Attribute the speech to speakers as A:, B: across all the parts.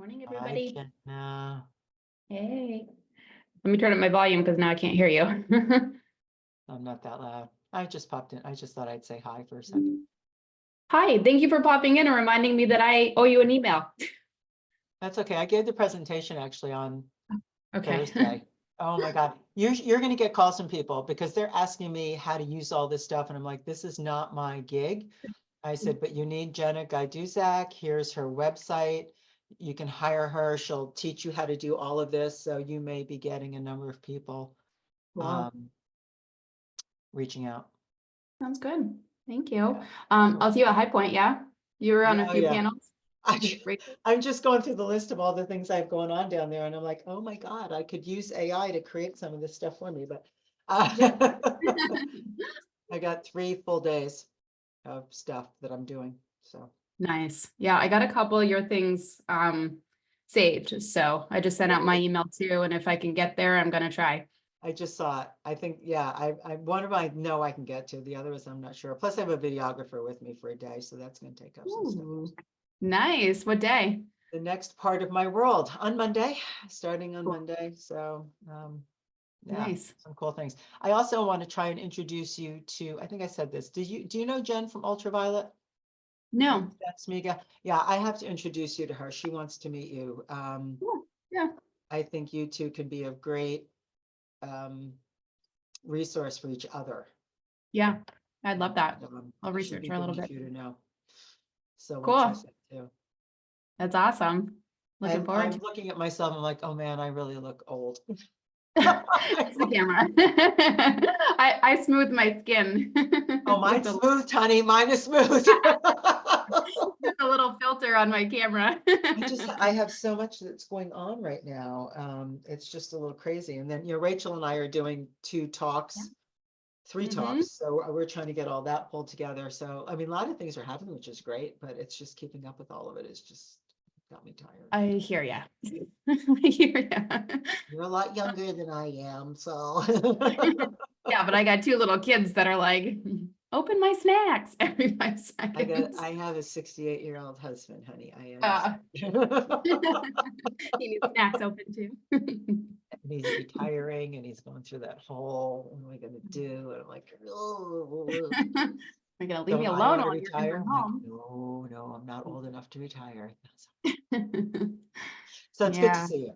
A: Morning,
B: Hi,
A: everybody.
B: Jenna.
A: Hey. Let me turn up my volume because now I can't hear you.
B: I'm not that loud. I just popped in. I just thought I'd say hi for a second.
A: Hi, thank you for popping in and reminding me that I owe you an email.
B: That's okay. I gave the presentation actually on
A: Okay.
B: Thursday. Oh my God. You're going to get calls from people because they're asking me how to use all this stuff. And I'm like, this is not my gig. I said, but you need Jenna Gaidusek. Here's her website. You can hire her. She'll teach you how to do all of this. So you may be getting a number of people
A: Cool.
B: reaching out.
A: Sounds good. Thank you.
B: Yeah.
A: I'll see you at High Point, yeah? You were on a
B: Yeah,
A: few
B: yeah.
A: panels.
B: I'm just going through the list of all the things I have going on down there, and I'm like, oh my God, I could use AI to create some of this stuff for me, but I got 3 full days of stuff that I'm doing. So
A: Nice. Yeah, I got a couple of your things saved. So I just sent out my email too. And if I can get there, I'm gonna try.
B: I just saw it. I think, yeah, I one of my know I can get to. The other is I'm not sure. Plus, I have a videographer with me for a day, so that's going to take up some stuff.
A: Ooh, nice. What day?
B: The next part of my world on Monday, starting on Monday. So yeah,
A: Nice.
B: some cool things. I also want to try and introduce you to, I think I said this. Do you know Jen from Ultraviolet?
A: No.
B: That's Miga. Yeah, I have to introduce you to her. She wants to meet you.
A: Yeah.
B: I think you two could be a great resource for each other.
A: Yeah. I'd love that. I'll
B: It should
A: research
B: be
A: her a little
B: good
A: bit.
B: for you to know. So we'll
A: Cool.
B: test it too.
A: That's awesome. Looking forward
B: I'm
A: to
B: looking at myself. I'm like, oh man, I really look old.
A: it's the camera. I smooth my skin.
B: Oh, mine's
A: with
B: smooth, honey. Mine is smooth.
A: a little filter on my camera.
B: I have so much that's going on right now. It's just a little crazy. And then, Rachel and I are doing 2 talks, 3 talks. So we're trying to get all that pulled together. So, I mean, a lot of things are happening, which is great, but it's just keeping up with all of it is just got me tired.
A: I hear ya. I hear ya.
B: You're a lot younger than I am, so.
A: Yeah, but I got 2 little kids that are like, open my snacks every 5 seconds.
B: I have a 68-year-old husband, honey.
A: He needs snacks open too.
B: And he's retiring and he's going through that whole, what am I going to do? And I'm like, oh.
A: You're gonna leave me
B: I
A: alone
B: want to
A: while you're in
B: retire.
A: from
B: I'm like,
A: home.
B: no, I'm not old enough to retire. So it's good to
A: Yeah.
B: see you.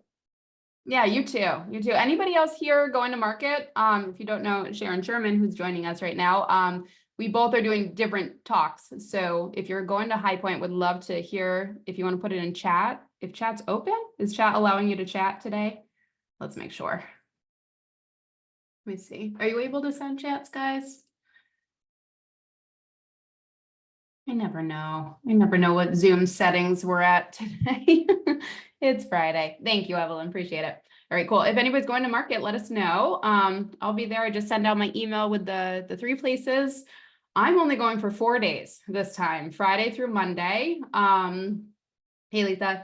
A: Yeah, you too. You too. Anybody else here going to market? If you don't know Sharon Sherman, who's joining us right now, we both are doing different talks. So if you're going to High Point, would love to hear if you want to put it in chat. If chat's open, is chat allowing you to chat today? Let's make sure. Let me see. Are you able to send chats, guys? I never know. I never know what Zoom settings we're at today. It's Friday. Thank you, Evelyn. Appreciate it. All right, cool. If anybody's going to market, let us know. I'll be there. I just send out my email with the 3 places. I'm only going for 4 days this time, Friday through Monday. Hey, Lisa.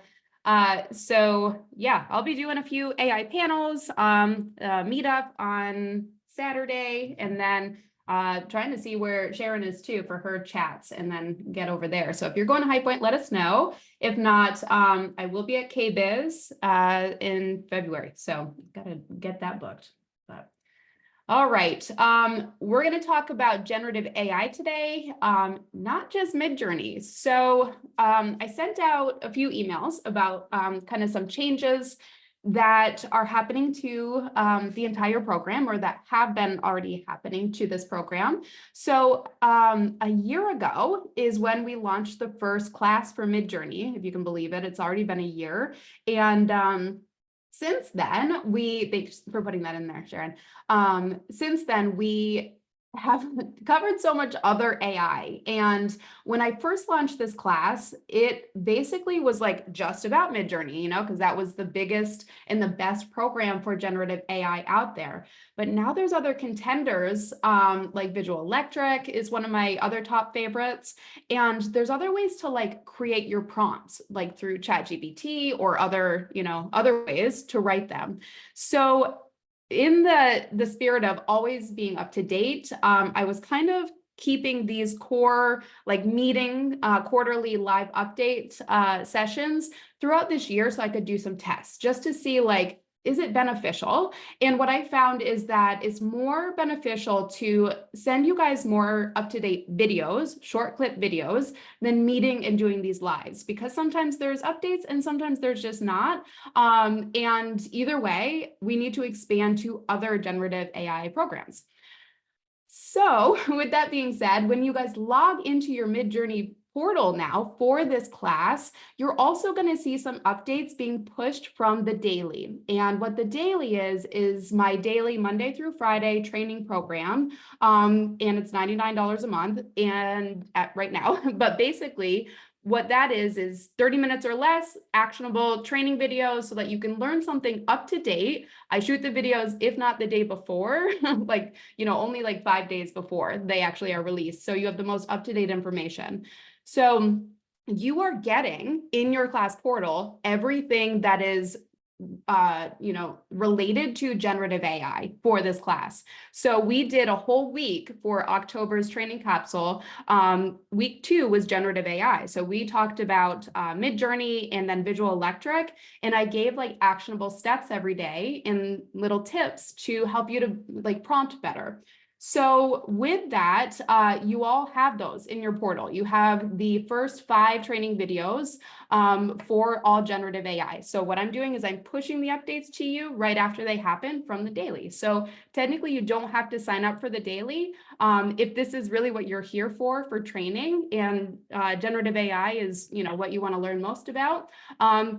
A: So yeah, I'll be doing a few AI panels, meetup on Saturday, and then trying to see where Sharon is too for her chats and then get over there. So if you're going to High Point, let us know. If not, I will be at KBiz in February. So gotta get that booked. But all right, we're going to talk about generative AI today, not just Midjourney. So I sent out a few emails about kind of some changes that are happening to the entire program, or that have been already happening to this program. So a year ago is when we launched the first class for Midjourney, if you can believe it. It's already been a year. And since then, thanks for putting that in there, Sharon. Since then, we have covered so much other AI. And when I first launched this class, it basically was like just about Midjourney, because that was the biggest and the best program for generative AI out there. But now there's other contenders, like Visual Electric is one of my other top favorites. And there's other ways to like create your prompts, like through ChatGPT or other ways to write them. So in the spirit of always being up to date, I was kind of keeping these core like meeting quarterly live update sessions throughout this year so I could do some tests just to see like, is it beneficial? And what I found is that it's more beneficial to send you guys more up-to-date videos, short clip videos, than meeting and doing these lives, because sometimes there's updates and sometimes there's just not. And either way, we need to expand to other generative AI programs. So with that being said, when you guys log into your Midjourney portal now for this class, you're also going to see some updates being pushed from the daily. And what the daily is my daily Monday through Friday training program. And it's $99 a month and right now, but basically what that is 30 minutes or less actionable training videos so that you can learn something up to date. I shoot the videos, if not the day before, like, only like 5 days before they actually are released. So you have the most up-to-date information. So you are getting in your class portal everything that is related to generative AI for this class. So we did a whole week for October's training capsule. Week 2 was generative AI. So we talked about Midjourney and then Visual Electric, and I gave like actionable steps every day and little tips to help you to like prompt better. So with that, you all have those in your portal. You have the first 5 training videos for all generative AI. So what I'm doing is I'm pushing the updates to you right after they happen from the daily. So technically you don't have to sign up for the daily. If this is really what you're here for training and generative AI is, what you want to learn most about,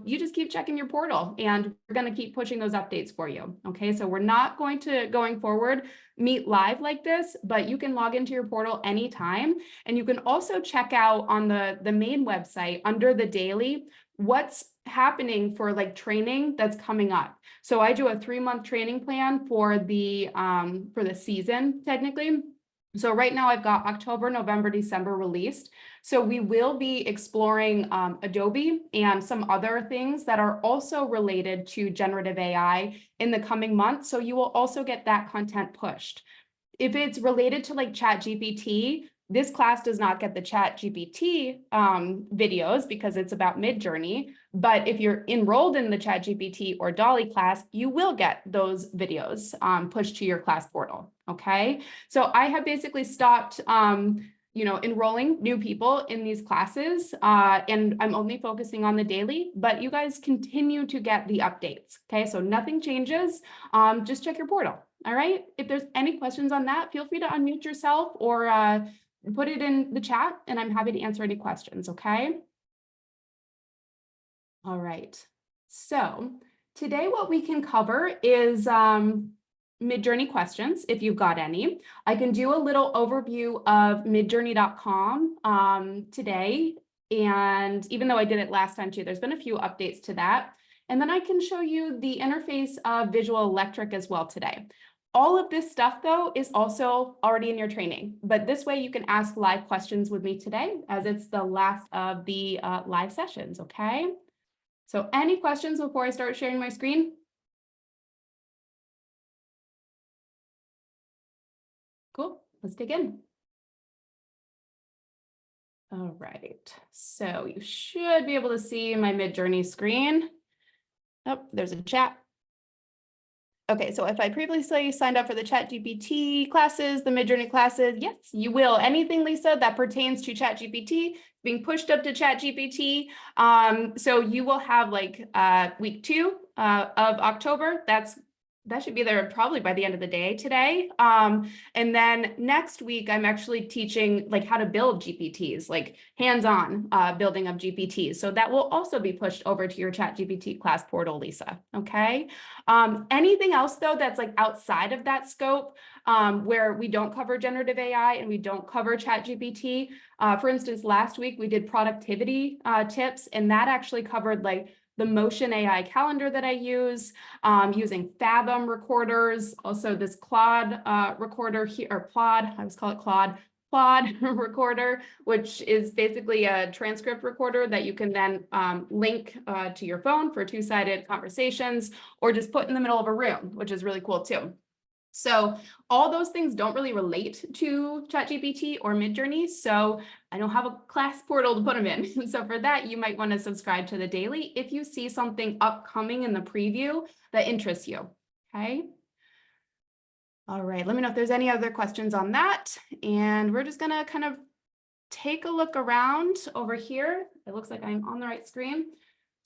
A: you just keep checking your portal and we're going to keep pushing those updates for you. Okay, so we're not going forward meet live like this, but you can log into your portal anytime. And you can also check out on the main website under the daily, what's happening for like training that's coming up. So I do a 3-month training plan for the season technically. So right now I've got October, November, December released. So we will be exploring Adobe and some other things that are also related to generative AI in the coming months. So you will also get that content pushed. If it's related to like ChatGPT, this class does not get the ChatGPT videos because it's about Midjourney. But if you're enrolled in the ChatGPT or Dolly class, you will get those videos pushed to your class portal. Okay, so I have basically stopped enrolling new people in these classes, and I'm only focusing on the daily, but you guys continue to get the updates. Okay, so nothing changes. Just check your portal. All right, if there's any questions on that, feel free to unmute yourself or put it in the chat and I'm happy to answer any questions. Okay. All right, so today what we can cover is Midjourney questions, if you've got any. I can do a little overview of midjourney.com today. And even though I did it last time too, there's been a few updates to that. And then I can show you the interface of Visual Electric as well today. All of this stuff though is also already in your training, but this way you can ask live questions with me today as it's the last of the live sessions, okay? So any questions before I start sharing my screen? Cool, let's dig in. All right, so you should be able to see my Midjourney screen. Oh, there's a chat. Okay, so if I previously signed up for the ChatGPT classes, the Midjourney classes, yes, you will. Anything, Lisa, that pertains to ChatGPT being pushed up to ChatGPT. So you will have like week 2 of October. That should be there probably by the end of the day today. And then next week, I'm actually teaching like how to build GPTs, like hands-on building of GPTs. So that will also be pushed over to your ChatGPT class portal, Lisa, okay? Anything else though that's like outside of that scope where we don't cover generative AI and we don't cover ChatGPT. For instance, last week we did productivity tips, and that actually covered like the Motion AI calendar that I use, using Fathom recorders, also this Claude recorder here, or Plod, I always call it Claude recorder, which is basically a transcript recorder that you can then link to your phone for 2-sided conversations or just put in the middle of a room, which is really cool too. So all those things don't really relate to ChatGPT or Midjourney. So I don't have a class portal to put them in. So for that, you might want to subscribe to the daily if you see something upcoming in the preview that interests you. Okay. All right, let me know if there's any other questions on that. And we're just gonna kind of take a look around over here. It looks like I'm on the right screen.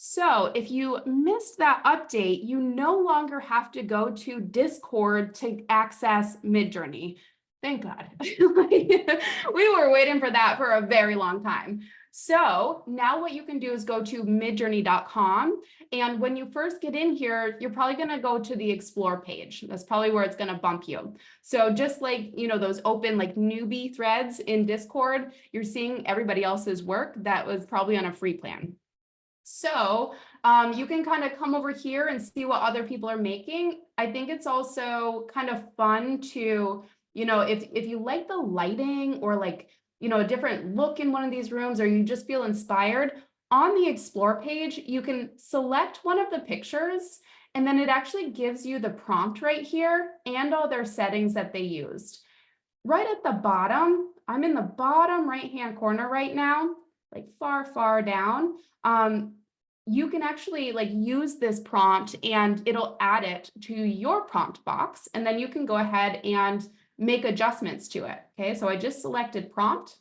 A: So if you missed that update, you no longer have to go to Discord to access Midjourney. Thank God. We were waiting for that for a very long time. So now what you can do is go to midjourney.com. And when you first get in here, you're probably going to go to the explore page. That's probably where it's going to bump you. So just like, you know, those open like newbie threads in Discord, you're seeing everybody else's work that was probably on a free plan. So you can kind of come over here and see what other people are making. I think it's also kind of fun to, you know, if you like the lighting or like, you know, a different look in one of these rooms, or you just feel inspired, on the explore page, you can select one of the pictures, and then it actually gives you the prompt right here and all their settings that they used. Right at the bottom, I'm in the bottom right-hand corner right now, like far, far down. You can actually like use this prompt and it'll add it to your prompt box. And then you can go ahead and make adjustments to it. Okay, so I just selected prompt.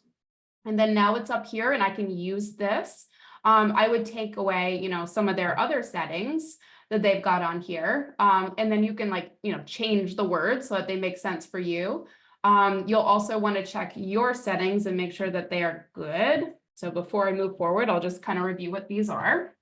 A: And then now it's up here and I can use this. I would take away, you know, some of their other settings that they've got on here. And then you can like, you know, change the words so that they make sense for you. You'll also want to check your settings and make sure that they are good. So before I move forward, I'll just kind of review what these are.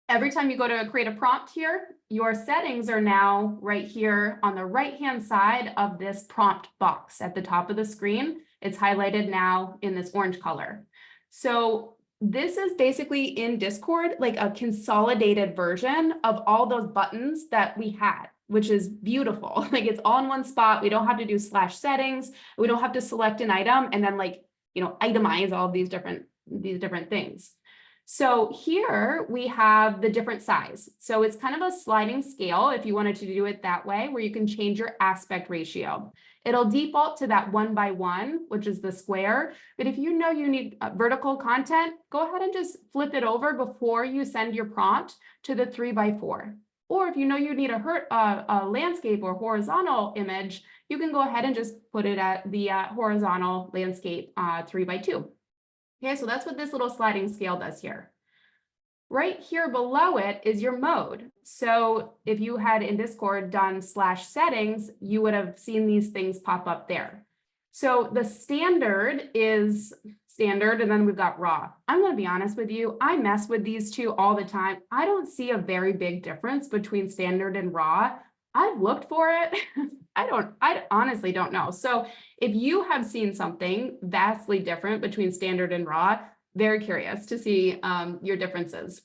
A: Every time you go to create a prompt here, your settings are now right here on the right-hand side of this prompt box at the top of the screen. It's highlighted now in this orange color. So this is basically in Discord, like a consolidated version of all those buttons that we had, which is beautiful. Like it's all in one spot. We don't have to do /settings. We don't have to select an item and then like, you know, itemize all of these different things. So here we have the different size. So it's kind of a sliding scale if you wanted to do it that way, where you can change your aspect ratio. It'll default to that 1:1, which is the square. But if you know you need vertical content, go ahead and just flip it over before you send your prompt to the 3:4. Or if you know you need a landscape or horizontal image, you can go ahead and just put it at the horizontal landscape 3:2. Okay, so that's what this little sliding scale does here. Right here below it is your mode. So if you had in Discord done /settings, you would have seen these things pop up there. So the standard is standard, and then we've got raw. I'm going to be honest with you. I mess with these two all the time. I don't see a very big difference between standard and raw. I've looked for it. I honestly don't know. So if you have seen something vastly different between standard and raw, very curious to see your differences.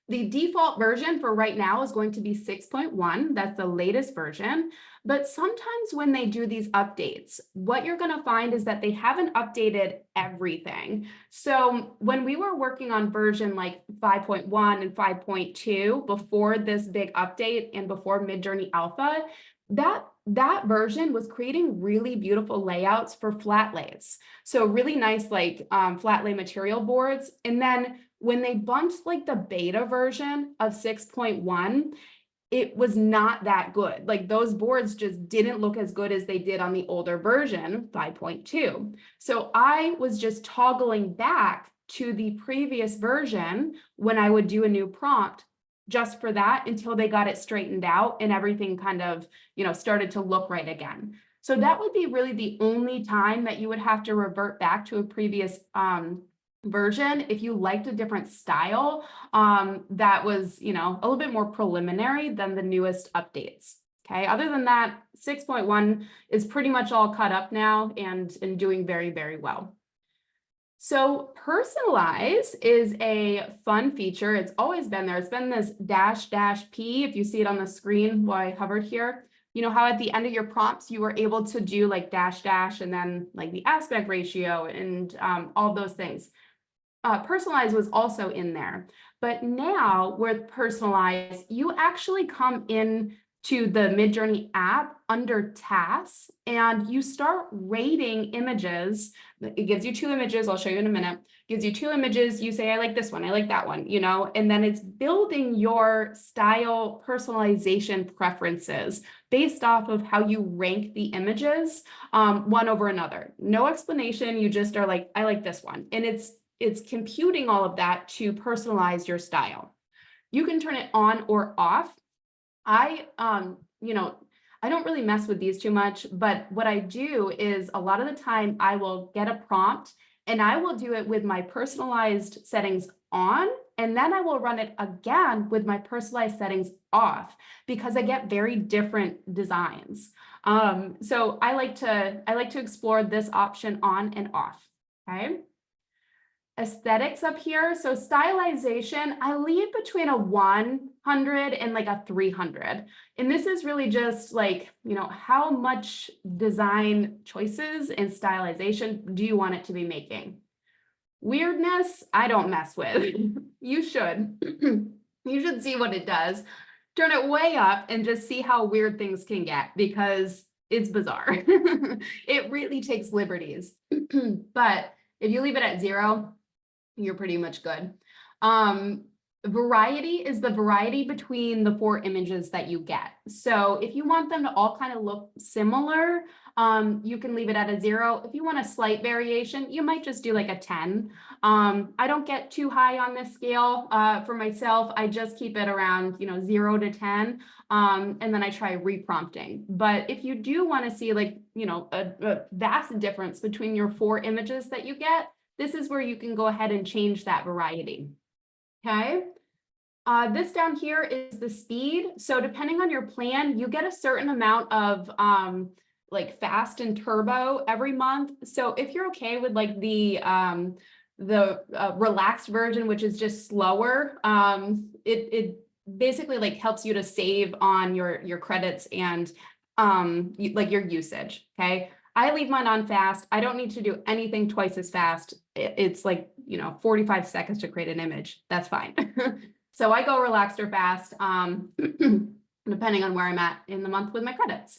A: The default version for right now is going to be 6.1. That's the latest version. But sometimes when they do these updates, what you're going to find is that they haven't updated everything. So when we were working on version like 5.1 and 5.2 before this big update and before Midjourney Alpha, that version was creating really beautiful layouts for flat lays. So really nice like flat lay material boards. And then when they bumped like the beta version of 6.1, it was not that good. Like those boards just didn't look as good as they did on the older version, 5.2. So I was just toggling back to the previous version when I would do a new prompt just for that until they got it straightened out and everything kind of, you know, started to look right again. So that would be really the only time that you would have to revert back to a previous version if you liked a different style that was, you know, a little bit more preliminary than the newest updates. Okay, other than that, 6.1 is pretty much all cut up now and doing very, very well. So personalize is a fun feature. It's always been there. It's been this --P, if you see it on the screen while I hovered here. You know how at the end of your prompts, you were able to do like --, and then like the aspect ratio and all those things. Personalize was also in there. But now with personalize, you actually come in to the Midjourney app under tasks, and you start rating images. It gives you 2 images. I'll show you in a minute. Gives you 2 images. You say, I like this one. I like that one, you know, and then it's building your style personalization preferences based off of how you rank the images, one over another. No explanation. You just are like, I like this one. And it's computing all of that to personalize your style. You can turn it on or off. I don't really mess with these too much, but what I do is a lot of the time I will get a prompt and I will do it with my personalized settings on, and then I will run it again with my personalized settings off because I get very different designs. So I like to explore this option on and off. Okay. Aesthetics up here. So stylization, I leave between a 100 and like a 300. And this is really just like, you know, how much design choices and stylization do you want it to be making? Weirdness, I don't mess with. You should. You should see what it does. Turn it way up and just see how weird things can get because it's bizarre. It really takes liberties. But if you leave it at 0, you're pretty much good. Variety is the variety between the 4 images that you get. So if you want them to all kind of look similar, you can leave it at a 0. If you want a slight variation, you might just do like a 10. I don't get too high on this scale for myself. I just keep it around, 0 to 10. And then I try reprompting. But if you do want to see like, a vast difference between your 4 images that you get, this is where you can go ahead and change that variety. Okay. This down here is the speed. So depending on your plan, you get a certain amount of like fast and turbo every month. So if you're okay with like the relaxed version, which is just slower, it basically like helps you to save on your credits and like your usage. Okay. I leave mine on fast. I don't need to do anything twice as fast. It's like, 45 seconds to create an image. That's fine. So I go relaxed or fast, depending on where I'm at in the month with my credits.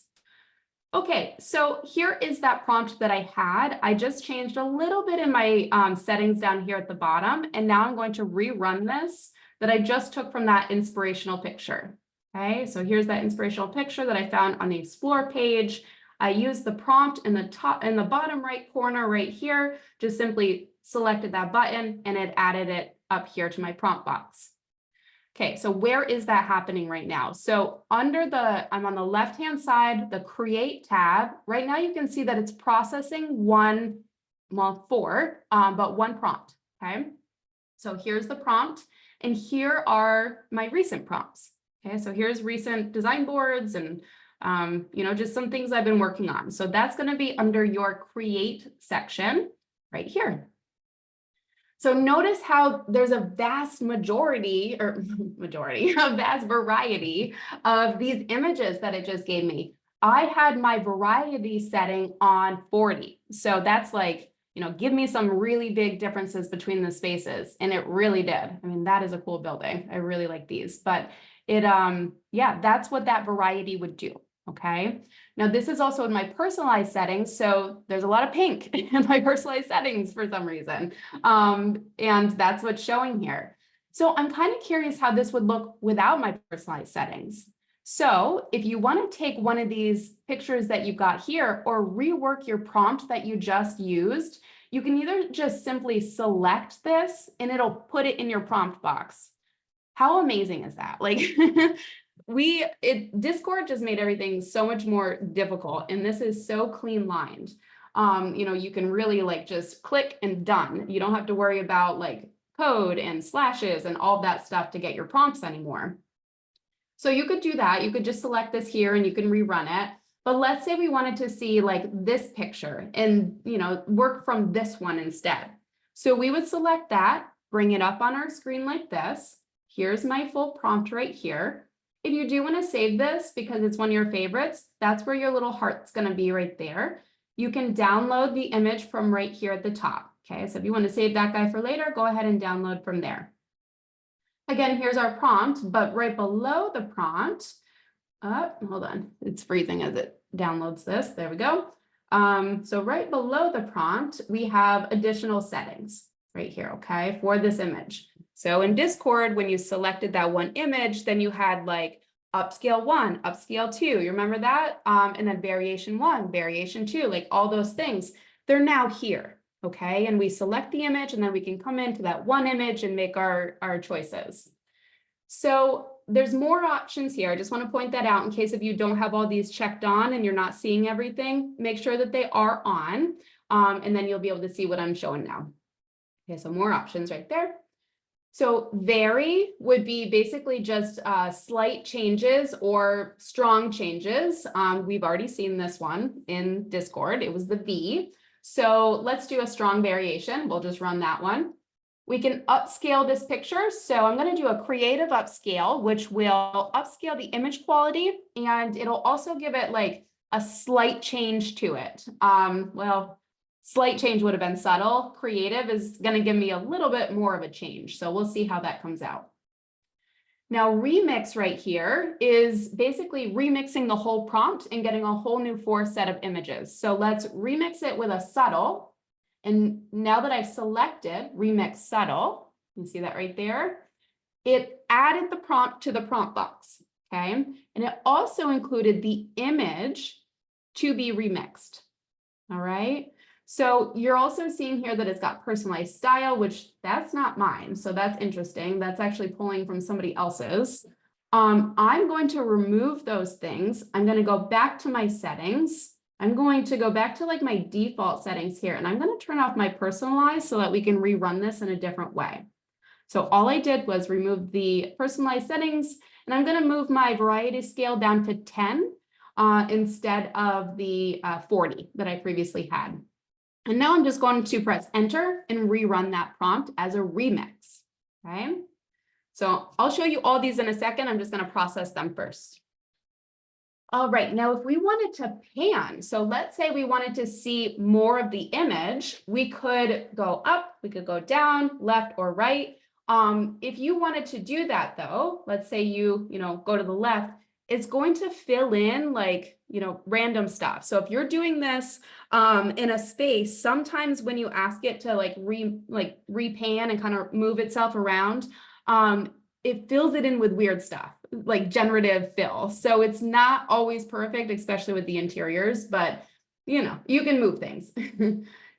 A: Okay, so here is that prompt that I had. I just changed a little bit in my settings down here at the bottom, and now I'm going to rerun this that I just took from that inspirational picture. Okay, so here's that inspirational picture that I found on the Explore page. I used the prompt in the bottom right corner right here, just simply selected that button and it added it up here to my prompt box. Okay, so where is that happening right now? So I'm on the left-hand side, the Create tab. Right now you can see that it's processing 4, but 1 prompt, okay? So here's the prompt, and here are my recent prompts. Okay, so here's recent design boards and just some things I've been working on. So that's going to be under your Create section right here. So notice how there's a vast a vast variety of these images that it just gave me. I had my variety setting on 40. So that's like, give me some really big differences between the spaces. And it really did. I mean, that is a cool building. I really like these, but that's what that variety would do. Okay. Now this is also in my personalized settings. So there's a lot of pink in my personalized settings for some reason. And that's what's showing here. So I'm kind of curious how this would look without my personalized settings. So if you want to take one of these pictures that you've got here or rework your prompt that you just used, you can either just simply select this and it'll put it in your prompt box. How amazing is that? Like Discord just made everything so much more difficult, and this is so clean lined. You can really like just click and done. You don't have to worry about like code and slashes and all that stuff to get your prompts anymore. So you could do that. You could just select this here and you can rerun it. But let's say we wanted to see like this picture and, work from this one instead. So we would select that, bring it up on our screen like this. Here's my full prompt right here. If you do want to save this because it's one of your favorites, that's where your little heart's going to be right there. You can download the image from right here at the top. Okay, so if you want to save that guy for later, go ahead and download from there. Again, here's our prompt, but right below the prompt, Hold on, it's freezing as it downloads this. There we go. So right below the prompt, we have additional settings right here, okay, for this image. So in Discord, when you selected that one image, then you had like upscale 1, upscale 2, you remember that? And then variation 1, variation 2, like all those things, they're now here, okay? And we select the image and then we can come into that one image and make our choices. So there's more options here. I just want to point that out in case if you don't have all these checked on and you're not seeing everything, make sure that they are on, and then you'll be able to see what I'm showing now. Okay, so more options right there. So vary would be basically just slight changes or strong changes. We've already seen this one in Discord. It was the V. So let's do a strong variation. We'll just run that one. We can upscale this picture. So I'm going to do a creative upscale, which will upscale the image quality, and it'll also give it like a slight change to it. Well, slight change would have been subtle. Creative is going to give me a little bit more of a change. So we'll see how that comes out. Now, remix right here is basically remixing the whole prompt and getting a whole new set of images. So let's remix it with a subtle. And now that I've selected remix subtle, you can see that right there, it added the prompt to the prompt box, okay? And it also included the image to be remixed, all right? So you're also seeing here that it's got personalized style, which that's not mine. So that's interesting. That's actually pulling from somebody else's. I'm going to remove those things. I'm going to go back to my settings. I'm going to go back to like my default settings here, and I'm going to turn off my personalized so that we can rerun this in a different way. So all I did was remove the personalized settings, and I'm going to move my variety scale down to 10 instead of the 40 that I previously had. And now I'm just going to press enter and rerun that prompt as a remix, okay? So I'll show you all these in a second. I'm just going to process them first. All right, now if we wanted to pan, so let's say we wanted to see more of the image, we could go up, we could go down, left or right. If you wanted to do that though, let's say you go to the left, it's going to fill in like, random stuff. So if you're doing this in a space, sometimes when you ask it to like repan and kind of move itself around, it fills it in with weird stuff, like generative fill. So it's not always perfect, especially with the interiors, but you can move things.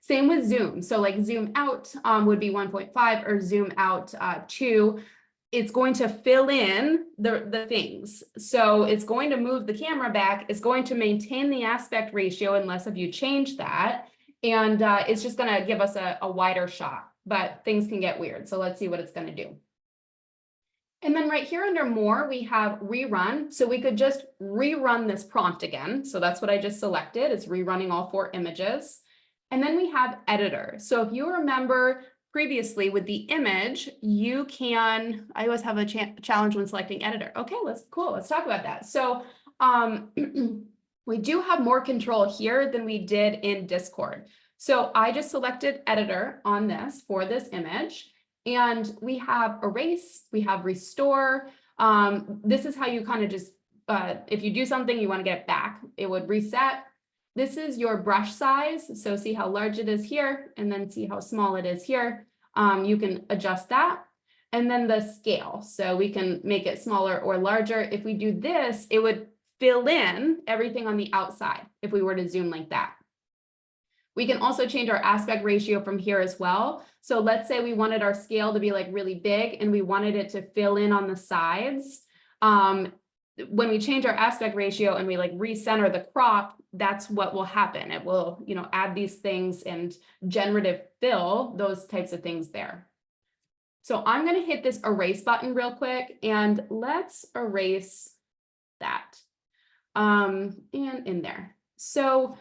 A: Same with zoom. So like zoom out would be 1.5 or zoom out 2. It's going to fill in the things. So it's going to move the camera back. It's going to maintain the aspect ratio unless if you change that. And it's just going to give us a wider shot, but things can get weird. So let's see what it's going to do. And then right here under more, we have rerun. So we could just rerun this prompt again. So that's what I just selected, is rerunning all 4 images. And then we have editor. So if you remember previously with the image, I always have a challenge when selecting editor. Okay, let's talk about that. So we do have more control here than we did in Discord. So I just selected editor on this for this image. And we have erase, we have restore. This is how you kind of just, if you do something, you want to get it back, it would reset. This is your brush size. So see how large it is here, and then see how small it is here. You can adjust that. And then the scale. So we can make it smaller or larger. If we do this, it would fill in everything on the outside if we were to zoom like that. We can also change our aspect ratio from here as well. So let's say we wanted our scale to be like really big and we wanted it to fill in on the sides. When we change our aspect ratio and we like recenter the crop, that's what will happen. It will, add these things and generative fill those types of things there. So I'm going to hit this erase button real quick and let's erase that and in there. So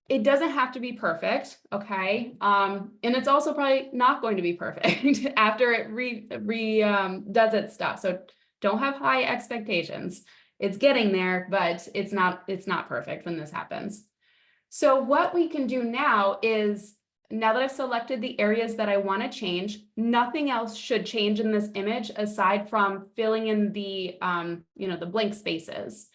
A: it doesn't have to be perfect, okay? And it's also probably not going to be perfect after it does its stuff. So don't have high expectations. It's getting there, but it's not perfect when this happens. So what we can do now is, now that I've selected the areas that I want to change, nothing else should change in this image aside from filling in the the blank spaces.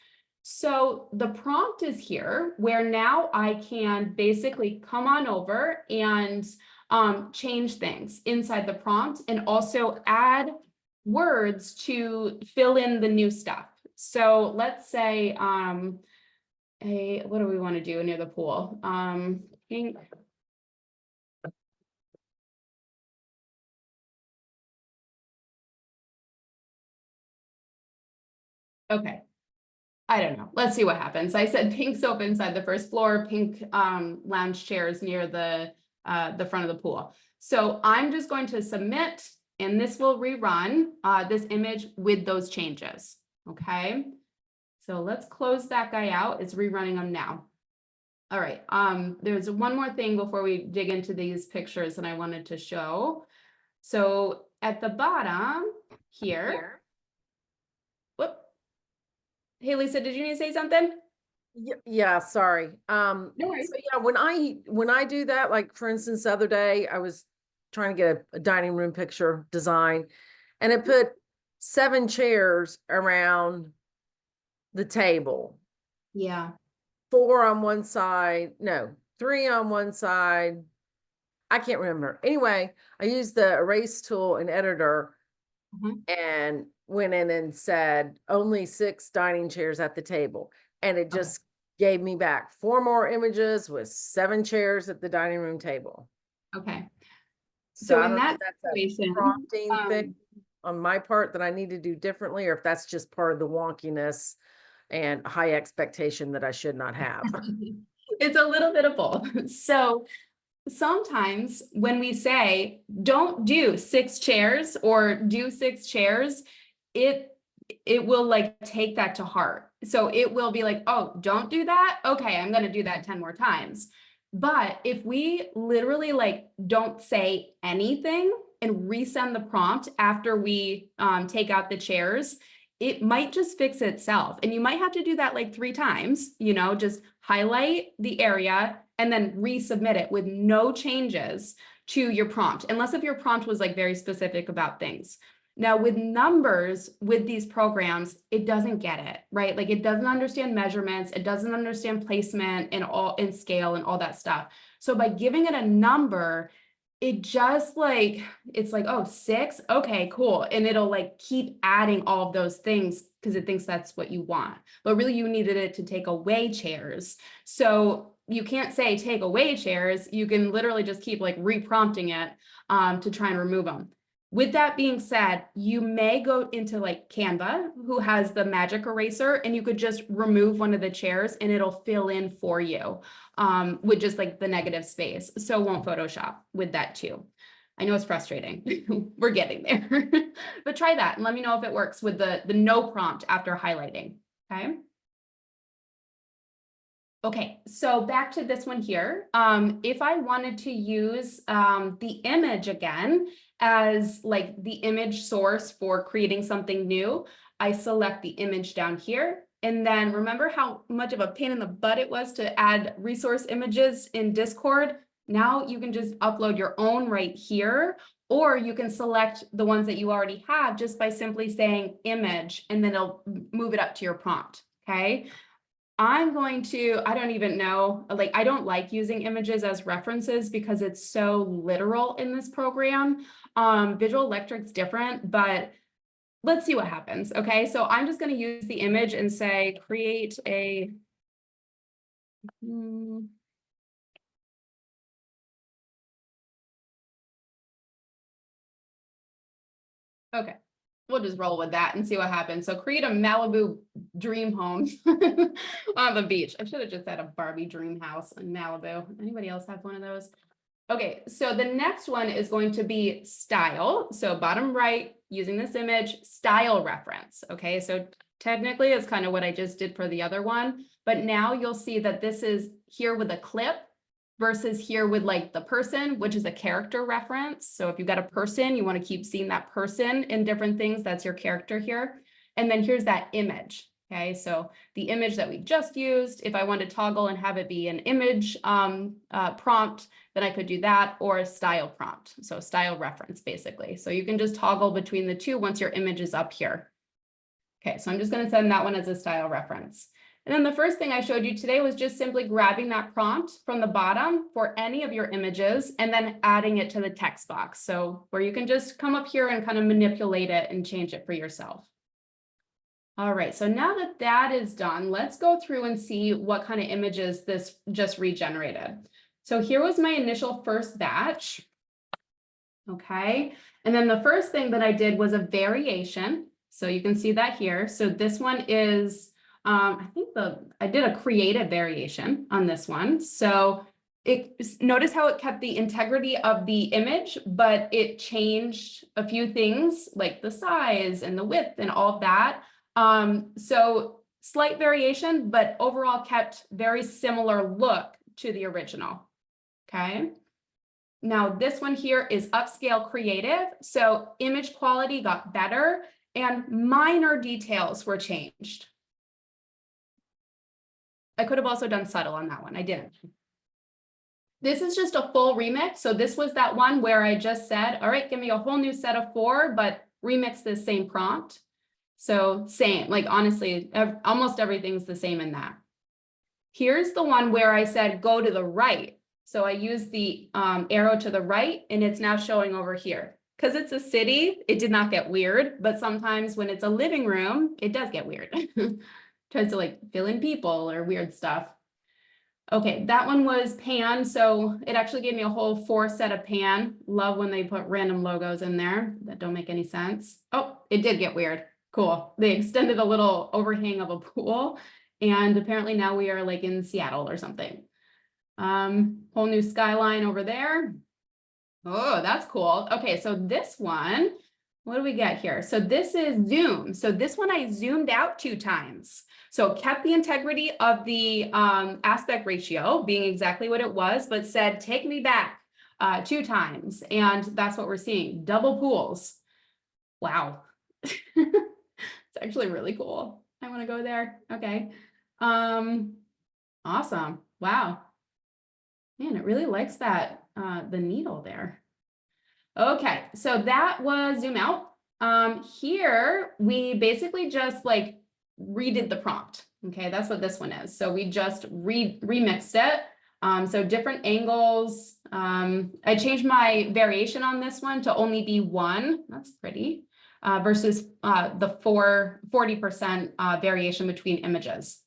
A: So the prompt is here where now I can basically come on over and change things inside the prompt and also add words to fill in the new stuff. So let's say, what do we want to do near the pool? Pink. Okay. I don't know. Let's see what happens. I said pink sofa inside the first floor, pink lounge chairs near the front of the pool. So I'm just going to submit, and this will rerun this image with those changes. Okay. So let's close that guy out. It's rerunning them now. All right. There's one more thing before we dig into these pictures that I wanted to show. So at the bottom here. Whoop. Hey, Lisa, did you need to say something?
C: Yeah, sorry.
A: No worries.
C: So yeah, when I do that, like for instance, the other day I was trying to get a dining room picture design, and it put 7 chairs around the table.
A: Yeah.
C: 4 on one side, no, 3 on one side. I can't remember. Anyway, I used the erase tool in editor and went in and said only 6 dining chairs at the table. And it just gave me back 4 more images with 7 chairs at the dining room table.
A: Okay.
C: So
A: So
C: I
A: in
C: don't know
A: that
C: if that's
A: situation,
C: a prompting thing on my part that I need to do differently, or if that's just part of the wonkiness and high expectation that I should not have.
A: it's a little bit of both. So sometimes when we say, don't do 6 chairs or do 6 chairs, it will like take that to heart. So it will be like, oh, don't do that. Okay, I'm going to do that 10 more times. But if we literally like don't say anything and resend the prompt after we take out the chairs, it might just fix itself. And you might have to do that like 3 times, just highlight the area and then resubmit it with no changes to your prompt, unless if your prompt was like very specific about things. Now with numbers, with these programs, it doesn't get it, right? Like it doesn't understand measurements, it doesn't understand placement and scale and all that stuff. So by giving it a number, it just like, it's like, oh, 6, okay, cool. And it'll like keep adding all of those things because it thinks that's what you want. But really you needed it to take away chairs. So you can't say take away chairs. You can literally just keep like reprompting it to try and remove them. With that being said, you may go into like Canva, who has the magic eraser, and you could just remove one of the chairs and it'll fill in for you with just like the negative space. So won't Photoshop with that too. I know it's frustrating. We're getting there. But try that and let me know if it works with the no prompt after highlighting. Okay. Okay, so back to this one here. If I wanted to use the image again as like the image source for creating something new, I select the image down here. And then remember how much of a pain in the butt it was to add resource images in Discord? Now you can just upload your own right here, or you can select the ones that you already have just by simply saying image, and then it'll move it up to your prompt, okay? I'm going to, I don't even know, like, I don't like using images as references because it's so literal in this program. Visual Electric's different, but let's see what happens. Okay, so I'm just going to use the image and say, create a, okay. We'll just roll with that and see what happens. So create a Malibu dream home on the beach. I should have just had a Barbie dream house in Malibu. Anybody else have one of those? Okay, so the next one is going to be style. So bottom right, using this image, style reference. Okay, so technically it's kind of what I just did for the other one, but now you'll see that this is here with a clip versus here with like the person, which is a character reference. So if you've got a person, you want to keep seeing that person in different things, that's your character here. And then here's that image. Okay, so the image that we just used, if I want to toggle and have it be an image prompt, then I could do that, or a style prompt. So style reference, basically. So you can just toggle between the two once your image is up here. Okay, so I'm just going to send that one as a style reference. And then the first thing I showed you today was just simply grabbing that prompt from the bottom for any of your images and then adding it to the text box. So where you can just come up here and kind of manipulate it and change it for yourself. All right, so now that that is done, let's go through and see what kind of images this just regenerated. So here was my initial first batch. Okay, and then the first thing that I did was a variation. So you can see that here. So this one is, I did a creative variation on this one. So notice how it kept the integrity of the image, but it changed a few things like the size and the width and all of that. So slight variation, but overall kept very similar look to the original. Okay. Now this one here is upscale creative. So image quality got better and minor details were changed. I could have also done subtle on that one. I didn't. This is just a full remix. So this was that one where I just said, all right, give me a whole new set of 4, but remix this same prompt. So same, like honestly, almost everything's the same in that. Here's the one where I said, go to the right. So I used the arrow to the right and it's now showing over here. Because it's a city, it did not get weird, but sometimes when it's a living room, it does get weird. Tries to like fill in people or weird stuff. Okay, that one was pan. So it actually gave me a whole 4 set of pan. Love when they put random logos in there that don't make any sense. Oh, it did get weird. Cool. They extended a little overhang of a pool. And apparently now we are like in Seattle or something. Whole new skyline over there. Oh, that's cool. Okay, so this one, what do we get here? So this is zoom. So this one I zoomed out 2 times. So kept the integrity of the aspect ratio being exactly what it was, but said, take me back 2 times. And that's what we're seeing. Double pools. Wow. It's actually really cool. I want to go there. Okay. Awesome. Wow. Man, it really likes that, the needle there. Okay, so that was zoom out. Here, we basically just like redid the prompt. Okay, that's what this one is. So we just remixed it. So different angles. I changed my variation on this one to only be 1. That's pretty. Versus the 40% variation between images.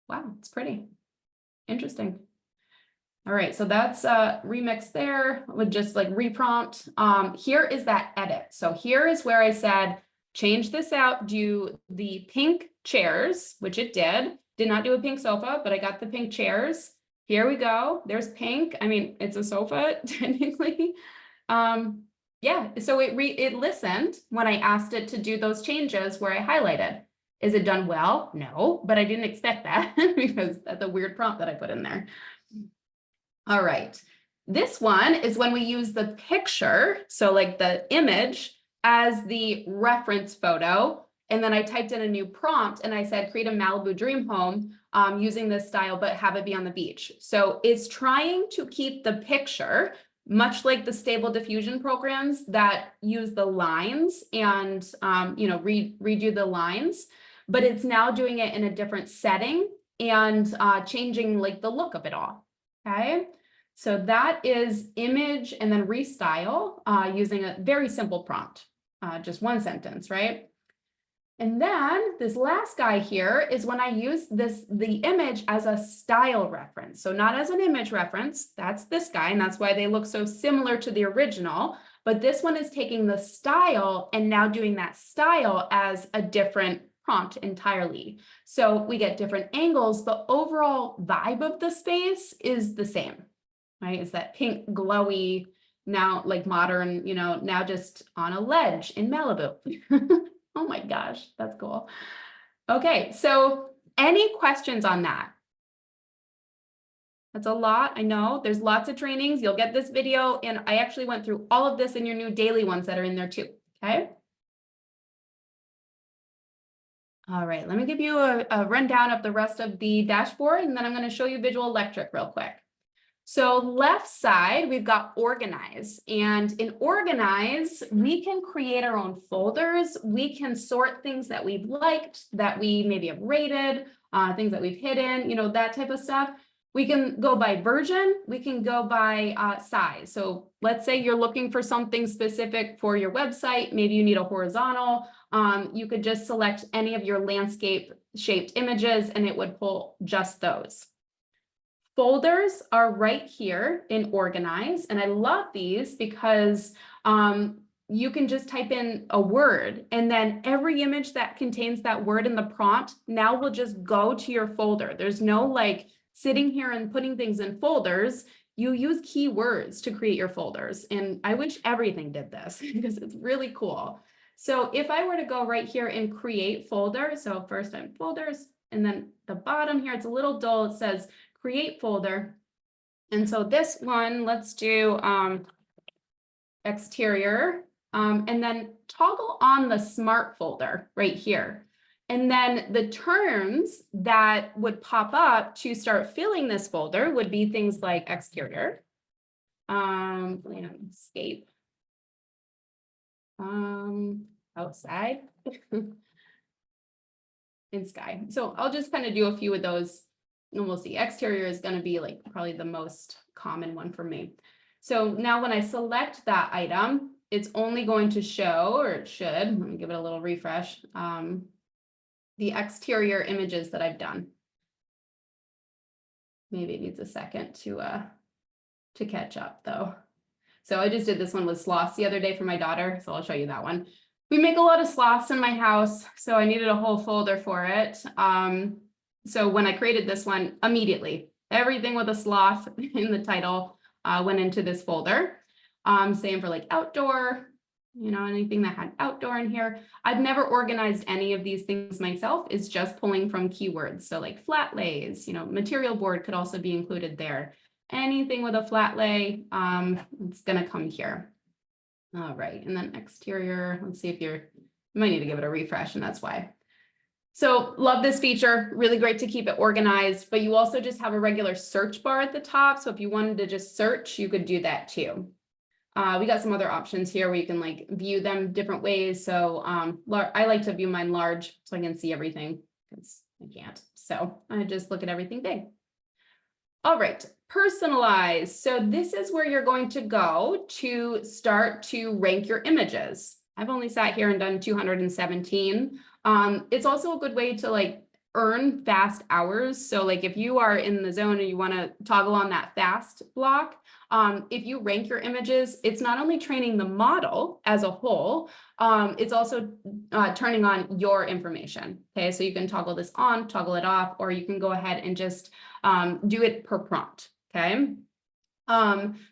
A: Wow, it's pretty interesting. All right, so that's remix there with just like reprompt. Here is that edit. So here is where I said, change this out, do the pink chairs, which it did. Did not do a pink sofa, but I got the pink chairs. Here we go. There's pink. I mean, it's a sofa technically. Yeah, so it listened when I asked it to do those changes where I highlighted. Is it done well? No, but I didn't expect that because that's a weird prompt that I put in there. All right, this one is when we use the picture, so like the image as the reference photo. And then I typed in a new prompt and I said, create a Malibu dream home using this style, but have it be on the beach. So it's trying to keep the picture, much like the stable diffusion programs that use the lines and, redo the lines, but it's now doing it in a different setting and changing like the look of it all. Okay, so that is image and then restyle using a very simple prompt, just 1 sentence, right? And then this last guy here is when I use the image as a style reference. So not as an image reference, that's this guy, and that's why they look so similar to the original. But this one is taking the style and now doing that style as a different prompt entirely. So we get different angles, but overall vibe of the space is the same, right? It's that pink glowy, now like modern, now just on a ledge in Malibu. Oh my gosh, that's cool. Okay, so any questions on that? That's a lot, I know. There's lots of trainings. You'll get this video, and I actually went through all of this in your new daily ones that are in there too, okay? All right, let me give you a rundown of the rest of the dashboard, and then I'm going to show you Visual Electric real quick. So left side, we've got organize, and in organize, we can create our own folders. We can sort things that we've liked, that we maybe have rated, things that we've hidden, you know, that type of stuff. We can go by version, we can go by size. So let's say you're looking for something specific for your website, maybe you need a horizontal, you could just select any of your landscape shaped images and it would pull just those. Folders are right here in organize, and I love these because you can just type in a word and then every image that contains that word in the prompt now will just go to your folder. There's no like sitting here and putting things in folders. You use keywords to create your folders, and I wish everything did this because it's really cool. So if I were to go right here and create folder, so first I'm folders, and then the bottom here, it's a little dull, it says create folder. And so this one, let's do exterior, and then toggle on the smart folder right here. And then the terms that would pop up to start filling this folder would be things like exterior, landscape, outside, and sky. So I'll just kind of do a few of those. And we'll see. Exterior is going to be like probably the most common one for me. So now when I select that item, it's only going to show, or it should, let me give it a little refresh, the exterior images that I've done. Maybe it needs a second to catch up though. So I just did this one with sloths the other day for my daughter, so I'll show you that one. We make a lot of sloths in my house, so I needed a whole folder for it. So when I created this one, immediately, everything with a sloth in the title went into this folder. Same for like outdoor, you know, anything that had outdoor in here. I've never organized any of these things myself. It's just pulling from keywords. So like flat lays, you know, material board could also be included there. Anything with a flat lay, it's gonna come here. All right, and then exterior, let's see if you might need to give it a refresh, and that's why. So love this feature, really great to keep it organized, but you also just have a regular search bar at the top. So if you wanted to just search, you could do that too. We got some other options here where you can like view them different ways. So I like to view mine large so I can see everything because I can't. So I just look at everything big. All right, personalize. So this is where you're going to go to start to rank your images. I've only sat here and done 217. It's also a good way to like earn fast hours. So like if you are in the zone and you want to toggle on that fast block, if you rank your images, it's not only training the model as a whole, it's also turning on your information. Okay, so you can toggle this on, toggle it off, or you can go ahead and just do it per prompt. Okay.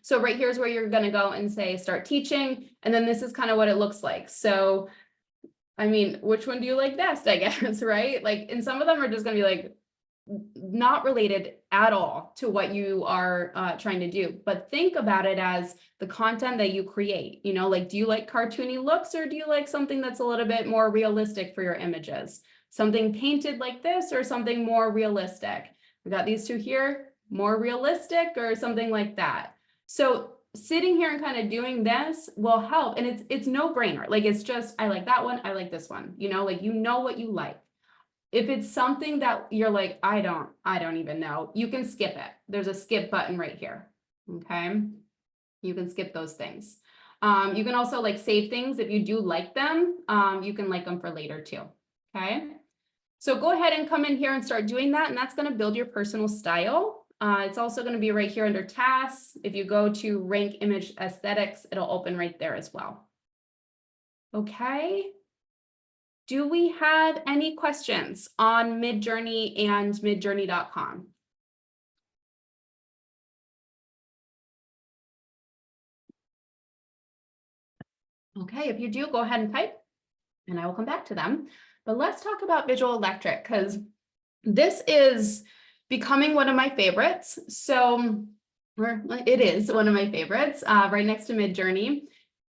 A: So right here is where you're going to go and say start teaching, and then this is kind of what it looks like. So I mean, which one do you like best, I guess, right? Like, and some of them are just going to be like not related at all to what you are trying to do, but think about it as the content that you create. You know, like, do you like cartoony looks, or do you like something that's a little bit more realistic for your images? Something painted like this, or something more realistic? We got these two here, more realistic, or something like that. So sitting here and kind of doing this will help, and it's no brainer. Like, it's just, I like that one, I like this one, you know, like, you know what you like. If it's something that you're like, I don't even know, you can skip it. There's a skip button right here. Okay, you can skip those things. You can also like save things if you do like them. You can like them for later too. Okay, so go ahead and come in here and start doing that, and that's going to build your personal style. It's also going to be right here under tasks. If you go to rank image aesthetics, it'll open right there as well. Okay. Do we have any questions on Midjourney and midjourney.com? Okay, if you do, go ahead and type, and I will come back to them. But let's talk about Visual Electric, because this is becoming one of my favorites. So, or it is one of my favorites, right next to Midjourney.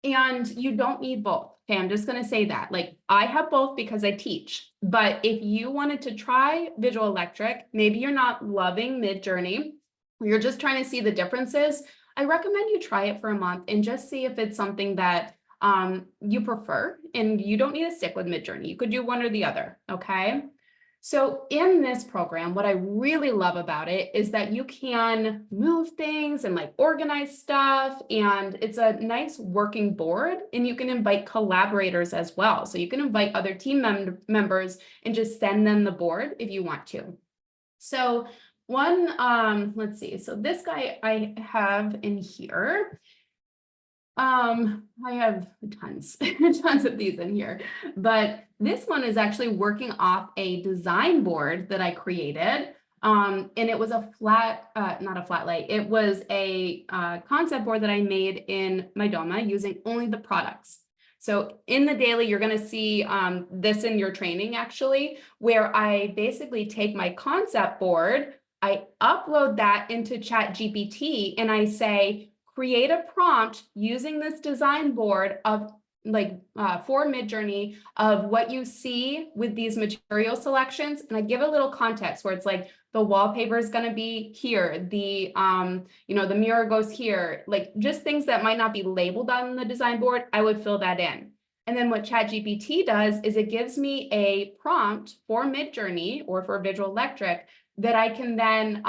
A: And you don't need both. Okay, I'm just going to say that. Like, I have both because I teach. But if you wanted to try Visual Electric, maybe you're not loving Midjourney, or you're just trying to see the differences, I recommend you try it for a month and just see if it's something that you prefer, and you don't need to stick with Midjourney. You could do one or the other, okay? So in this program, what I really love about it is that you can move things and like organize stuff, and it's a nice working board, and you can invite collaborators as well. So you can invite other team members and just send them the board if you want to. So let's see. So this guy I have in here. I have tons, tons of these in here, but this one is actually working off a design board that I created. And it was a not a flat lay. It was a concept board that I made in Midjourney using only the products. So in the daily, you're going to see this in your training, actually, where I basically take my concept board, I upload that into ChatGPT, and I say, create a prompt using this design board of for Midjourney of what you see with these material selections. And I give a little context where it's like the wallpaper is going to be here, the the mirror goes here, like just things that might not be labeled on the design board. I would fill that in. And then what ChatGPT does is it gives me a prompt for Midjourney or for Visual Electric that I can then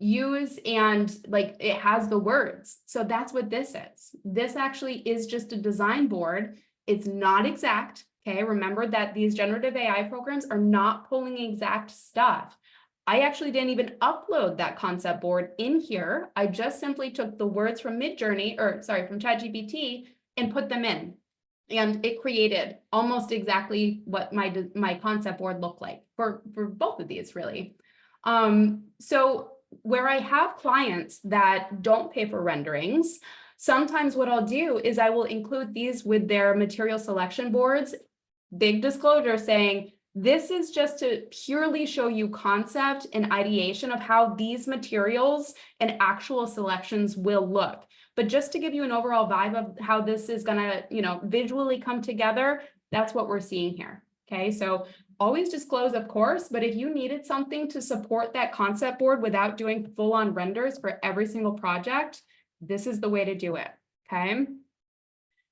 A: use, and like it has the words. So that's what this is. This actually is just a design board. It's not exact. Okay, remember that these generative AI programs are not pulling exact stuff. I actually didn't even upload that concept board in here. I just simply took the words from Midjourney, or sorry, from ChatGPT, and put them in. And it created almost exactly what my concept board looked like for both of these, really. So where I have clients that don't pay for renderings, sometimes what I'll do is I will include these with their material selection boards. Big disclosure saying, this is just to purely show you concept and ideation of how these materials and actual selections will look. But just to give you an overall vibe of how this is gonna, visually come together, that's what we're seeing here. Okay, so always disclose, of course, but if you needed something to support that concept board without doing full-on renders for every single project, this is the way to do it, okay?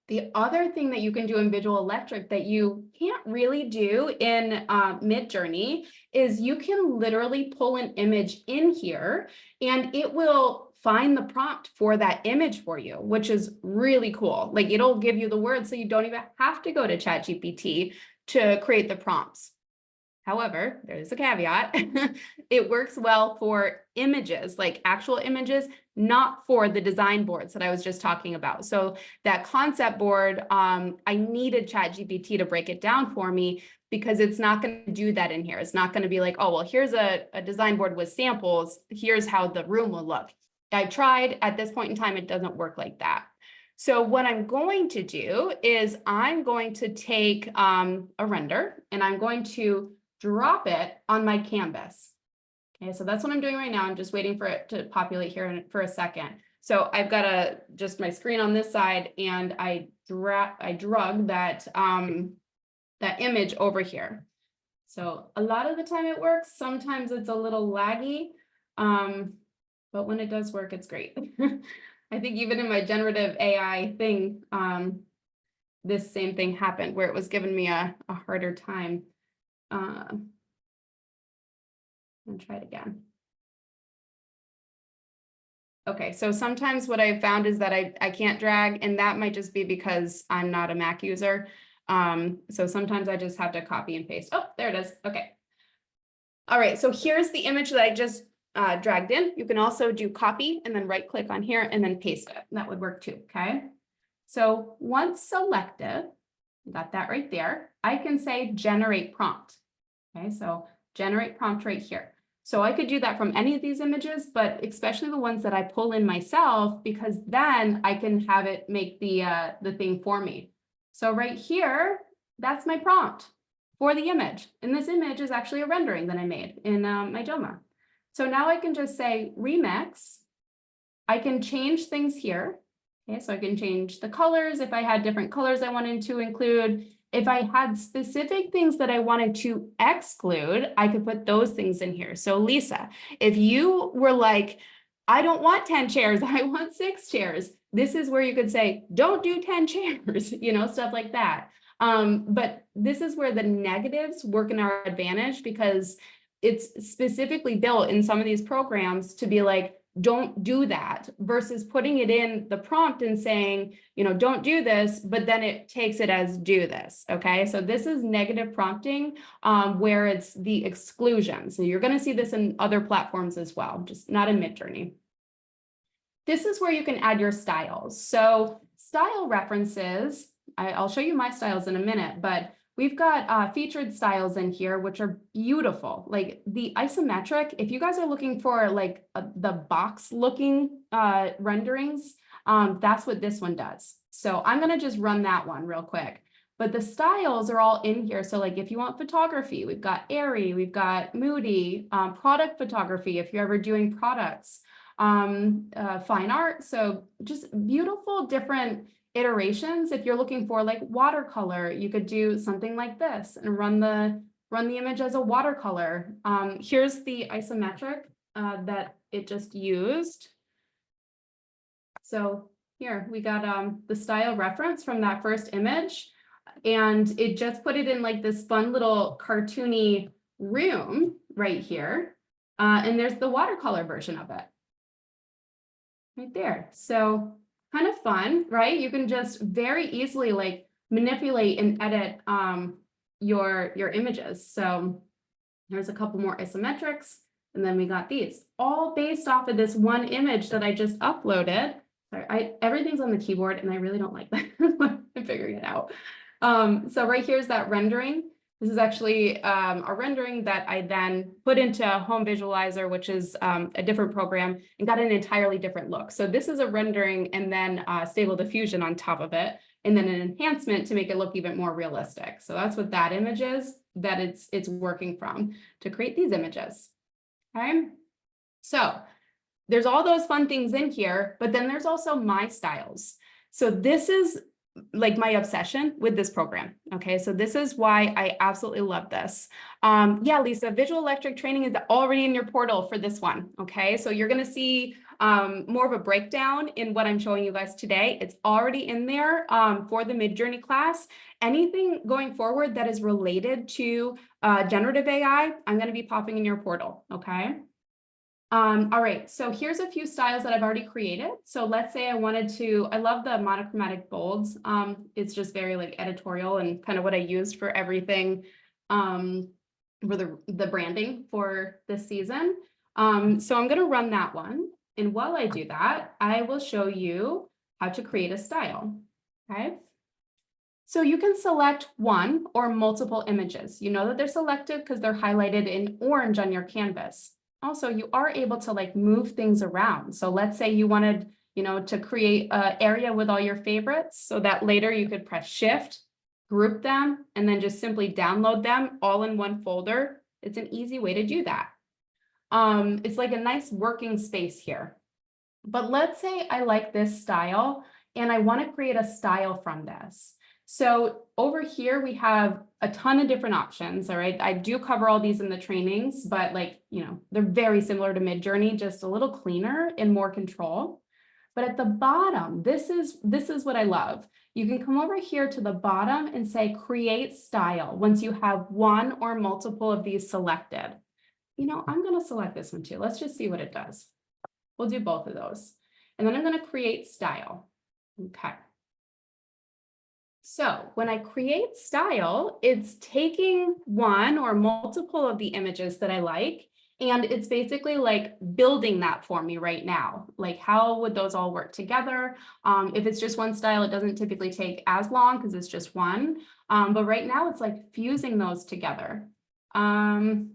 A: The other thing that you can do in Visual Electric that you can't really do in Midjourney is you can literally pull an image in here and it will find the prompt for that image for you, which is really cool. Like it'll give you the words so you don't even have to go to ChatGPT to create the prompts. However, there's a caveat. It works well for images, like actual images, not for the design boards that I was just talking about. So that concept board, I needed ChatGPT to break it down for me because it's not going to do that in here. It's not going to be like, oh, well, here's a design board with samples. Here's how the room will look. I tried. At this point in time, it doesn't work like that. So what I'm going to do is I'm going to take a render and I'm going to drop it on my canvas. Okay, so that's what I'm doing right now. I'm just waiting for it to populate here for a second. So I've got just my screen on this side, and I drug that that image over here. So a lot of the time it works. Sometimes it's a little laggy, but when it does work, it's great. I think even in my generative AI thing, this same thing happened where it was giving me a harder time. I'll try it again. Okay, so sometimes what I've found is that I can't drag, and that might just be because I'm not a Mac user. So sometimes I just have to copy and paste. Oh, there it is. Okay. All right, so here's the image that I just dragged in. You can also do copy and then right click on here and then paste it. That would work too, okay? So once selected, got that right there, I can say generate prompt. Okay, so generate prompt right here. So I could do that from any of these images, but especially the ones that I pull in myself, because then I can have it make the thing for me. So right here, that's my prompt for the image. And this image is actually a rendering that I made in Midjourney. So now I can just say remix. I can change things here. Okay, so I can change the colors if I had different colors I wanted to include. If I had specific things that I wanted to exclude, I could put those things in here. So Lisa, if you were like, I don't want 10 chairs, I want 6 chairs. This is where you could say, don't do 10 chairs, you know, stuff like that. But this is where the negatives work in our advantage because it's specifically built in some of these programs to be like, don't do that versus putting it in the prompt and saying, you know, don't do this, but then it takes it as do this. Okay, so this is negative prompting where it's the exclusion. So you're going to see this in other platforms as well, just not in Midjourney. This is where you can add your styles. So style references, I'll show you my styles in a minute, but we've got featured styles in here, which are beautiful. Like the isometric, if you guys are looking for like the box looking renderings, that's what this one does. So I'm gonna just run that one real quick. But the styles are all in here. So like if you want photography, we've got airy, we've got moody, product photography, if you're ever doing products, fine art. So just beautiful different iterations. If you're looking for like watercolor, you could do something like this and run the image as a watercolor. Here's the isometric that it just used. So here we got the style reference from that first image, and it just put it in like this fun little cartoony room right here. And there's the watercolor version of it right there. So kind of fun, right? You can just very easily like manipulate and edit your images. So there's a couple more isometrics, and then we got these all based off of this one image that I just uploaded. Sorry, everything's on the keyboard and I really don't like that. I'm figuring it out. So right here's that rendering. This is actually a rendering that I then put into Home Visualizer, which is a different program, and got an entirely different look. So this is a rendering and then Stable Diffusion on top of it, and then an enhancement to make it look even more realistic. So that's what that image is that it's working from to create these images. Okay, so there's all those fun things in here, but then there's also my styles. So this is like my obsession with this program. Okay, so this is why I absolutely love this. Yeah, Lisa, Visual Electric training is already in your portal for this one. Okay, so you're going to see more of a breakdown in what I'm showing you guys today. It's already in there for the Midjourney class. Anything going forward that is related to generative AI, I'm going to be popping in your portal. Okay. All right, so here's a few styles that I've already created. So let's say I wanted to, I love the monochromatic bolds. It's just very like editorial and kind of what I used for everything for the branding for this season. So I'm going to run that one. And while I do that, I will show you how to create a style. Okay. So you can select one or multiple images. You know that they're selected because they're highlighted in orange on your canvas. Also, you are able to like move things around. So let's say you wanted, you know, to create an area with all your favorites so that later you could press Shift, group them, and then just simply download them all in one folder. It's an easy way to do that. It's like a nice working space here. But let's say I like this style and I want to create a style from this. So over here, we have a ton of different options. All right. I do cover all these in the trainings, but like, you know, they're very similar to Midjourney, just a little cleaner and more control. But at the bottom, this is what I love. You can come over here to the bottom and say create style once you have one or multiple of these selected. You know, I'm going to select this one too. Let's just see what it does. We'll do both of those. And then I'm going to create style. Okay. So when I create style, it's taking one or multiple of the images that I like, and it's basically like building that for me right now. Like how would those all work together? If it's just one style, it doesn't typically take as long because it's just one. But right now it's like fusing those together. Oh,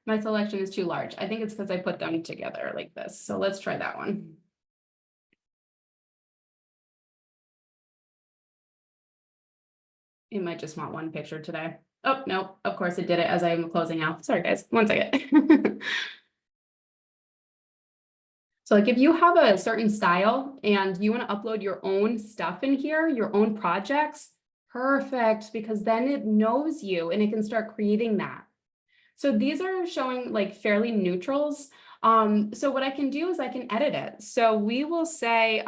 A: my selection is too large. I think it's because I put them together like this. So let's try that one. It might just want one picture today. Oh, no, of course it did it as I am closing out. Sorry, guys, one second. So like if you have a certain style and you want to upload your own stuff in here, your own projects, perfect, because then it knows you and it can start creating that. So these are showing like fairly neutrals. So what I can do is I can edit it. So we will say,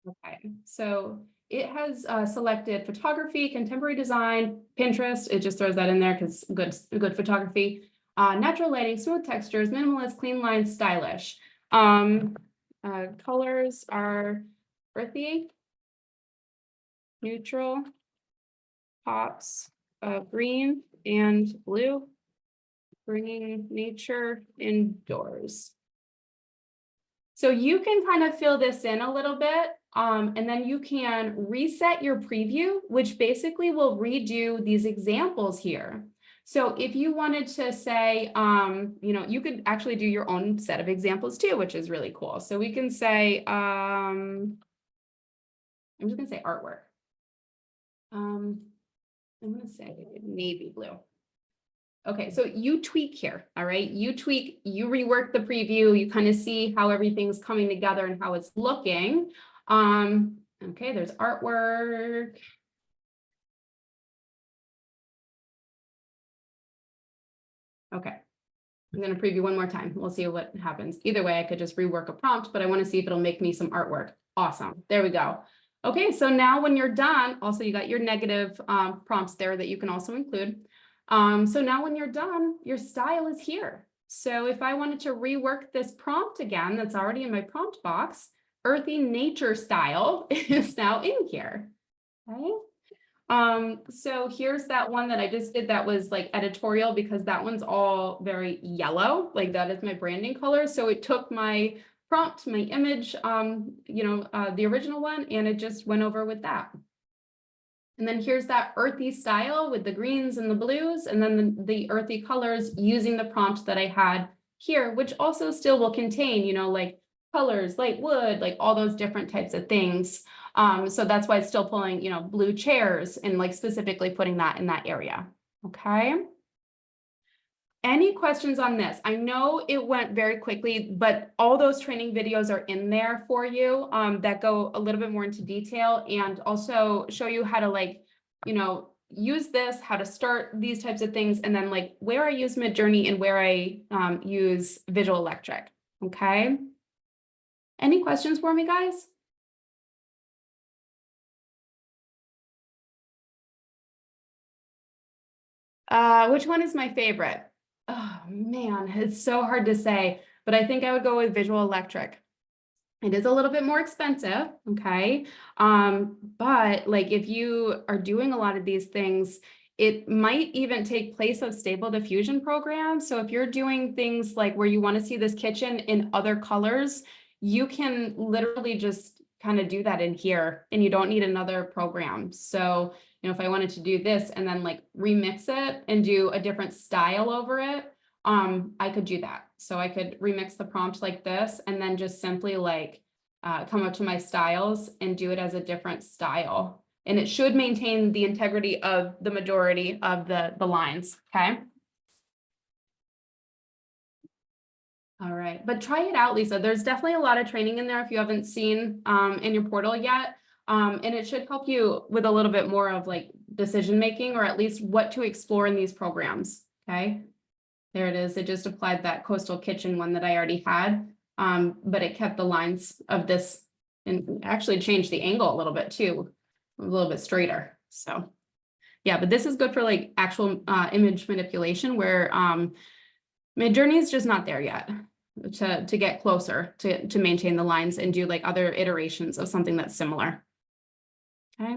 A: okay, so it has selected photography, contemporary design, Pinterest. It just throws that in there because good photography, natural lighting, smooth textures, minimalist, clean lines, stylish. Colors are earthy, neutral, pops of green and blue, bringing nature indoors. So you can kind of fill this in a little bit, and then you can reset your preview, which basically will redo these examples here. So if you wanted to say, you could actually do your own set of examples too, which is really cool. So we can say, I'm just gonna say artwork. I'm gonna say navy blue. Okay, so you tweak here, all right? You tweak, you rework the preview, you kind of see how everything's coming together and how it's looking. Okay, there's artwork. Okay, I'm gonna preview one more time. We'll see what happens. Either way, I could just rework a prompt, but I want to see if it'll make me some artwork. Awesome, there we go. Okay, so now when you're done, also you got your negative prompts there that you can also include. So now when you're done, your style is here. So if I wanted to rework this prompt again, that's already in my prompt box, earthy nature style is now in here. Okay. So here's that one that I just did that was like editorial because that one's all very yellow, like that is my branding color. So it took my prompt, my image, the original one, and it just went over with that. And then here's that earthy style with the greens and the blues, and then the earthy colors using the prompt that I had here, which also still will contain, like colors, light wood, like all those different types of things. So that's why it's still pulling, blue chairs and like specifically putting that in that area. Okay. Any questions on this? I know it went very quickly, but all those training videos are in there for you that go a little bit more into detail and also show you how to use this, how to start these types of things, and then like where I use Midjourney and where I use Visual Electric. Okay. Any questions for me, guys? Which one is my favorite? Oh man, it's so hard to say, but I think I would go with Visual Electric. It is a little bit more expensive, okay? But like if you are doing a lot of these things, it might even take place of Stable Diffusion programs. So if you're doing things like where you want to see this kitchen in other colors, you can literally just kind of do that in here and you don't need another program. So, if I wanted to do this and then like remix it and do a different style over it, I could do that. So I could remix the prompt like this and then just simply like come up to my styles and do it as a different style. And it should maintain the integrity of the majority of the lines, okay? All right, but try it out, Lisa. There's definitely a lot of training in there if you haven't seen in your portal yet. And it should help you with a little bit more of like decision making or at least what to explore in these programs, okay? There it is. It just applied that coastal kitchen one that I already had, but it kept the lines of this and actually changed the angle a little bit too, a little bit straighter. So yeah, but this is good for like actual image manipulation where Midjourney is just not there yet to get closer to maintain the lines and do like other iterations of something that's similar. Okay.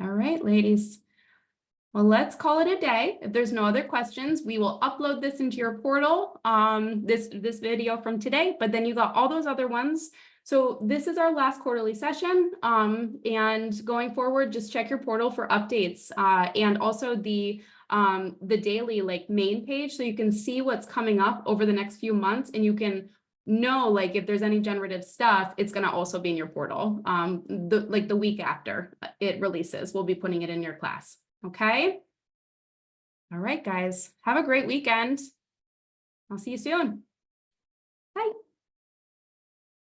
A: All right, ladies. Well, let's call it a day. If there's no other questions, we will upload this into your portal, this video from today, but then you got all those other ones. So this is our last quarterly session. And going forward, just check your portal for updates and also the daily like main page so you can see what's coming up over the next few months and you can know like if there's any generative stuff, it's going to also be in your portal. The week after it releases, we'll be putting it in your class. Okay. All right, guys, have a great weekend. I'll see you soon.